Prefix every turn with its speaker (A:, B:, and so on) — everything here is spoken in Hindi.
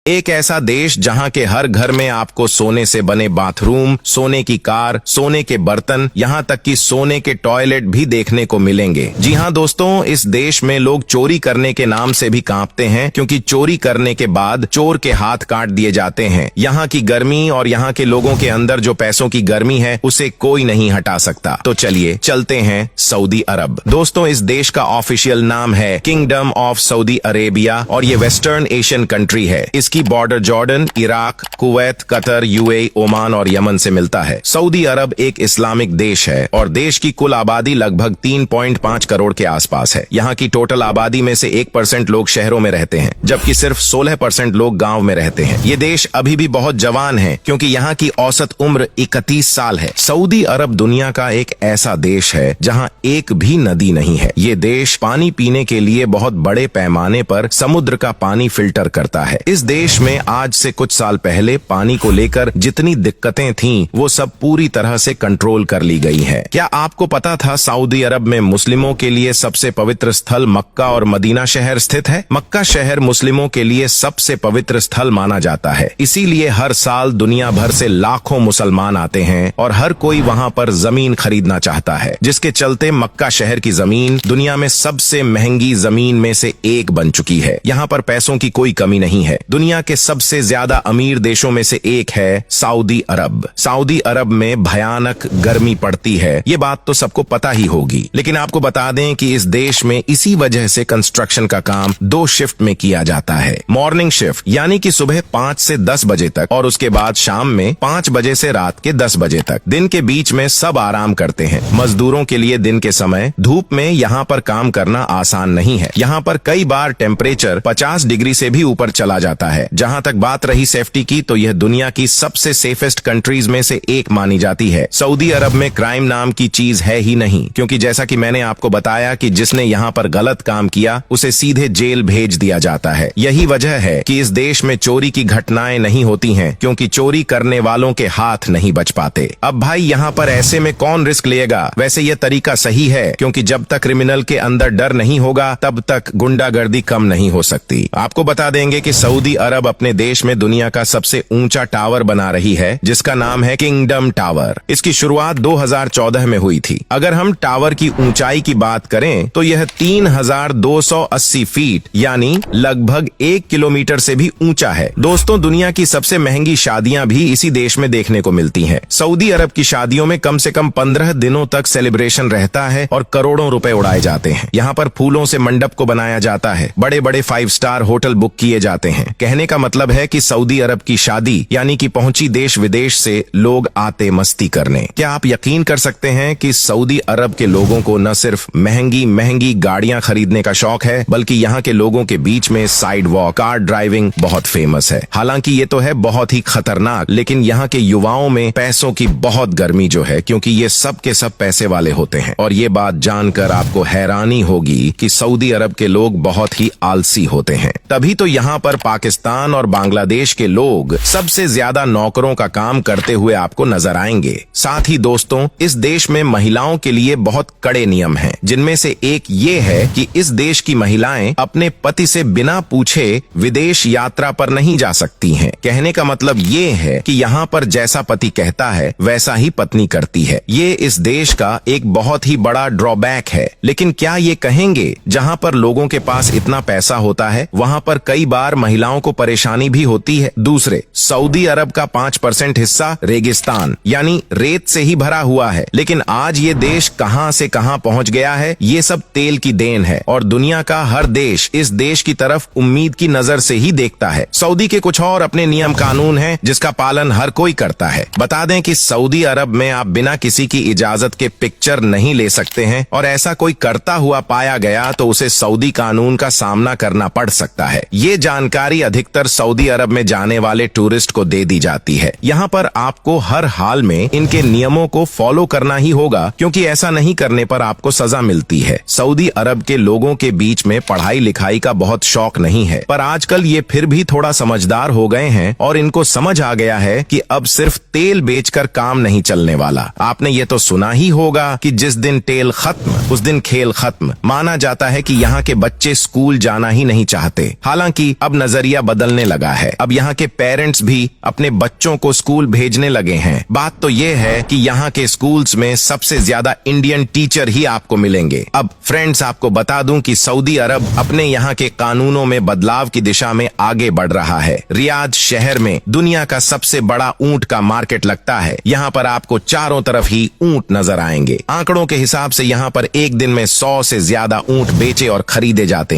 A: एक ऐसा देश जहां के हर घर में आपको सोने से बने बाथरूम, सोने की कार, सोने के बर्तन, यहां तक कि सोने के टॉयलेट भी देखने को मिलेंगे। जी हां दोस्तों, इस देश में लोग चोरी करने के नाम से भी कांपते हैं, क्योंकि चोरी करने के बाद चोर के हाथ काट दिए जाते हैं। यहाँ की गर्मी और यहाँ के लोगों के अंदर जो पैसों की गर्मी है, उसे कोई नहीं हटा सकता। तो चलिए चलते हैं सऊदी अरब। दोस्तों, इस देश का ऑफिशियल नाम है किंगडम ऑफ सऊदी अरेबिया और ये वेस्टर्न एशियन कंट्री है। इसकी border Jordan, Iraq, Kuwait, Qatar, UAE, Oman और यमन से मिलता है। सऊदी अरब एक इस्लामिक देश है और देश की कुल आबादी लगभग 3.5 करोड़ के आसपास है। यहाँ की टोटल आबादी में से 1% लोग शहरों में रहते हैं, जबकि सिर्फ 16% लोग गांव में रहते हैं। ये देश अभी भी बहुत जवान है, क्योंकि यहाँ की औसत उम्र 31 साल है। सऊदी अरब दुनिया का एक ऐसा देश है जहाँ एक भी नदी नहीं है। ये देश पानी पीने के लिए बहुत बड़े पैमाने पर समुद्र का पानी फिल्टर करता है। इस देश में आज से कुछ साल पहले पानी को लेकर जितनी दिक्कतें थीं, वो सब पूरी तरह से कंट्रोल कर ली गई हैं। क्या आपको पता था सऊदी अरब में मुस्लिमों के लिए सबसे पवित्र स्थल मक्का और मदीना शहर स्थित है? मक्का शहर मुस्लिमों के लिए सबसे पवित्र स्थल माना जाता है। इसीलिए हर साल दुनिया भर से लाखों मुसलमान आते हैं और हर कोई वहाँ पर जमीन खरीदना चाहता है, जिसके चलते मक्का शहर की जमीन दुनिया में सबसे महंगी जमीन में से एक बन चुकी है। यहाँ पर पैसों की कोई कमी नहीं है। दुनिया के सबसे ज्यादा अमीर देशों में से एक है सऊदी अरब। सऊदी अरब में भयानक गर्मी पड़ती है, ये बात तो सबको पता ही होगी। लेकिन आपको बता दें कि इस देश में इसी वजह से कंस्ट्रक्शन का काम 2 शिफ्ट में किया जाता है। मॉर्निंग शिफ्ट यानी कि सुबह 5 से 10 बजे तक, और उसके बाद शाम में 5 बजे से रात के 10 बजे तक। दिन के बीच में सब आराम करते हैं। मजदूरों के लिए दिन के समय धूप में यहाँ पर काम करना आसान नहीं है। यहाँ पर कई बार टेम्परेचर 50 डिग्री से भी ऊपर चला जाता है। जहाँ तक बात रही सेफ्टी की, तो यह दुनिया की सबसे सेफेस्ट कंट्रीज में से एक मानी जाती है। सऊदी अरब में क्राइम नाम की चीज है ही नहीं, क्योंकि जैसा कि मैंने आपको बताया कि जिसने यहाँ पर गलत काम किया उसे सीधे जेल भेज दिया जाता है। यही वजह है कि इस देश में चोरी की घटनाएं नहीं होती हैं, क्योंकि चोरी करने वालों के हाथ नहीं बच पाते। अब भाई, यहाँ पर ऐसे में कौन रिस्क लेगा? वैसे यह तरीका सही है, क्योंकि जब तक क्रिमिनल के अंदर डर नहीं होगा, तब तक गुंडागर्दी कम नहीं हो सकती। आपको बता देंगे कि सऊदी अरब अपने देश में दुनिया का सबसे ऊंचा टावर बना रही है, जिसका नाम है किंगडम टावर। इसकी शुरुआत 2014 में हुई थी। अगर हम टावर की ऊंचाई की बात करें, तो यह 3280 फीट यानी लगभग 1 किलोमीटर से भी ऊंचा है। दोस्तों, दुनिया की सबसे महंगी शादियां भी इसी देश में देखने को मिलती हैं। सऊदी अरब की शादियों में कम से कम 15 दिनों तक सेलिब्रेशन रहता है और करोड़ों रुपए उड़ाए जाते हैं। यहाँ पर फूलों से मंडप को बनाया जाता है। बड़े बड़े 5 स्टार होटल बुक किए जाते हैं। कहने का मतलब है कि सऊदी अरब की शादी यानी कि पहुंची देश विदेश से लोग आते मस्ती करने। क्या आप यकीन कर सकते हैं कि सऊदी अरब के लोगों को न सिर्फ महंगी महंगी गाड़ियां खरीदने का शौक है, बल्कि यहाँ के लोगों के बीच में साइड वॉक, कार ड्राइविंग बहुत फेमस है। हालांकि ये तो है बहुत ही खतरनाक, लेकिन यहाँ के युवाओं में पैसों की बहुत गर्मी जो है, क्योंकि ये सब के सब पैसे वाले होते हैं। और ये बात जानकर आपको हैरानी होगी कि सऊदी अरब के लोग बहुत ही आलसी होते हैं। तभी तो यहाँ पर पाकिस्तान और बांग्लादेश के लोग सबसे ज्यादा नौकरों का काम करते हुए आपको नजर आएंगे। साथ ही दोस्तों, इस देश में महिलाओं के लिए बहुत कड़े नियम हैं, जिनमें से एक ये है कि इस देश की महिलाएं अपने पति से बिना पूछे विदेश यात्रा पर नहीं जा सकती हैं। कहने का मतलब ये है कि यहाँ पर जैसा पति कहता है वैसा ही पत्नी करती है। ये इस देश का एक बहुत ही बड़ा ड्रॉबैक है। लेकिन क्या ये कहेंगे, जहाँ पर लोगों के पास इतना पैसा होता है, वहाँ पर कई बार महिलाओं को परेशानी भी होती है। दूसरे, सऊदी अरब का 5% हिस्सा रेगिस्तान यानी रेत से ही भरा हुआ है। लेकिन आज ये देश कहां से कहां पहुंच गया है, ये सब तेल की देन है। और दुनिया का हर देश इस देश की तरफ उम्मीद की नजर से ही देखता है। सऊदी के कुछ और अपने नियम कानून हैं, जिसका पालन हर कोई करता है। बता दें कि सऊदी अरब में आप बिना किसी की इजाजत के पिक्चर नहीं ले सकते हैं, और ऐसा कोई करता हुआ पाया गया तो उसे सऊदी कानून का सामना करना पड़ सकता है। ये जानकारी अधिकतर सऊदी अरब में जाने वाले टूरिस्ट को दे दी जाती है। यहाँ पर आपको हर हाल में इनके नियमों को फॉलो करना ही होगा, क्योंकि ऐसा नहीं करने पर आपको सजा मिलती है। सऊदी अरब के लोगों के बीच में पढ़ाई लिखाई का बहुत शौक नहीं है, पर आजकल ये फिर भी थोड़ा समझदार हो गए हैं और इनको समझ आ गया है कि अब सिर्फ तेल बेचकर काम नहीं चलने वाला। आपने ये तो सुना ही होगा कि जिस दिन तेल खत्म उस दिन खेल खत्म। माना जाता है कि यहाँ के बच्चे स्कूल जाना ही नहीं चाहते। हालांकि अब नजरिया बदलने लगा है। अब यहाँ के पेरेंट्स भी अपने बच्चों को स्कूल भेजने लगे हैं। बात तो ये है कि यहाँ के स्कूल्स में सबसे ज्यादा इंडियन टीचर ही आपको मिलेंगे। अब फ्रेंड्स, आपको बता दूं कि सऊदी अरब अपने यहाँ के कानूनों में बदलाव की दिशा में आगे बढ़ रहा है। रियाद शहर में दुनिया का सबसे बड़ा ऊंट का मार्केट लगता है। यहाँ पर आपको चारों तरफ ही ऊंट नजर आएंगे। आंकड़ों के हिसाब से यहाँ पर एक दिन में 100 से ज्यादा ऊंट बेचे और खरीदे जाते हैं।